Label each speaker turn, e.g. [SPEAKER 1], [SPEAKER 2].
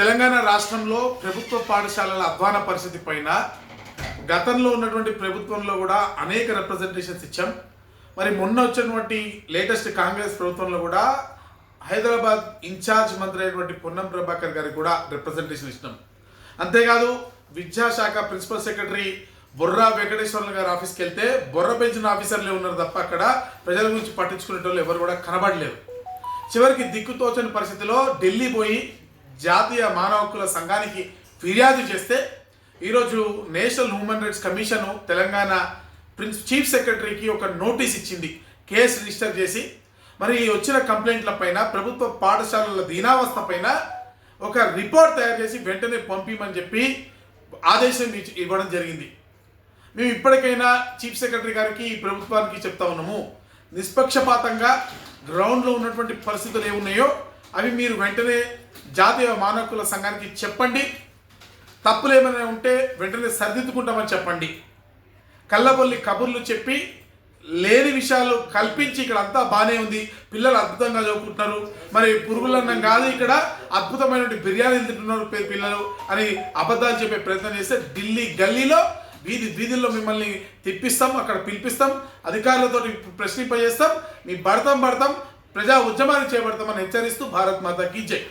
[SPEAKER 1] తెలంగాణ రాష్ట్రంలో ప్రభుత్వ పాఠశాలల అధ్వాన పరిస్థితి పైన గతంలో ఉన్నటువంటి ప్రభుత్వంలో కూడా అనేక రిప్రజెంటేషన్స్ ఇచ్చాం. మరి మొన్న వచ్చినటువంటి లేటెస్ట్ కాంగ్రెస్ ప్రభుత్వంలో కూడా హైదరాబాద్ ఇన్ఛార్జ్ మంత్రి అయినటువంటి పొన్నం ప్రభాకర్ గారికి కూడా రిప్రజెంటేషన్ ఇచ్చినాం. అంతేకాదు విద్యాశాఖ ప్రిన్సిపల్ సెక్రటరీ బొర్రా వెంకటేశ్వర్లు గారి ఆఫీస్కి వెళ్తే బొర్ర పెంచిన ఆఫీసర్లే ఉన్నారు తప్ప అక్కడ ప్రజల గురించి పట్టించుకునే వాళ్ళు ఎవరు కూడా కనబడలేరు. చివరికి దిక్కుతోచని పరిస్థితిలో ఢిల్లీ పోయి జాతీయ మానవ హక్కుల సంఘానికి ఫిర్యాదు చేస్తే ఈరోజు national human rights commission Telangana chief సెక్రటరీకి ఒక నోటీస్ ఇచ్చింది, కేసు రిజిస్టర్ చేసి మరి వచ్చిన కంప్లైంట్ల పైన ప్రభుత్వ పాఠశాలల దీనావస్థ పైన ఒక రిపోర్ట్ తయారు చేసి వెంటనే పంపించమని చెప్పి ఆదేశం ఇవ్వడం జరిగింది. మేము ఇప్పటికైనా చీఫ్ సెక్రటరీ గారికి ఈ ప్రభుత్వానికి చెప్తా ఉన్నాము, నిష్పక్షపాతంగా గ్రౌండ్లో ఉన్నటువంటి పరిస్థితులు ఏమున్నాయో అవి మీరు వెంటనే జాతీయ మానవ హక్కుల సంఘానికి చెప్పండి. తప్పులు ఏమైనా ఉంటే వెంటనే సరిదిద్దుకుంటామని చెప్పండి. కళ్ళబొల్లి కబుర్లు చెప్పి లేని విషయాలు కల్పించి ఇక్కడ అంతా బాగానే ఉంది, పిల్లలు అద్భుతంగా చదువుకుంటున్నారు, మరి పురుగులన్నం కాదు ఇక్కడ అద్భుతమైన బిర్యానీలు తింటున్నారు పిల్లలు అని అబద్ధాలు చెప్పే ప్రయత్నం చేస్తే ఢిల్లీ గల్లీలో వీధుల్లో మిమ్మల్ని తిప్పిస్తాం, అక్కడ పిలిపిస్తాం, అధికారులతో ప్రశ్నింపజేస్తాం, మీ భడతాం ప్రజా ఉద్యమాన్ని చేపడతామని హెచ్చరిస్తూ భారత్ మాతాకి జై.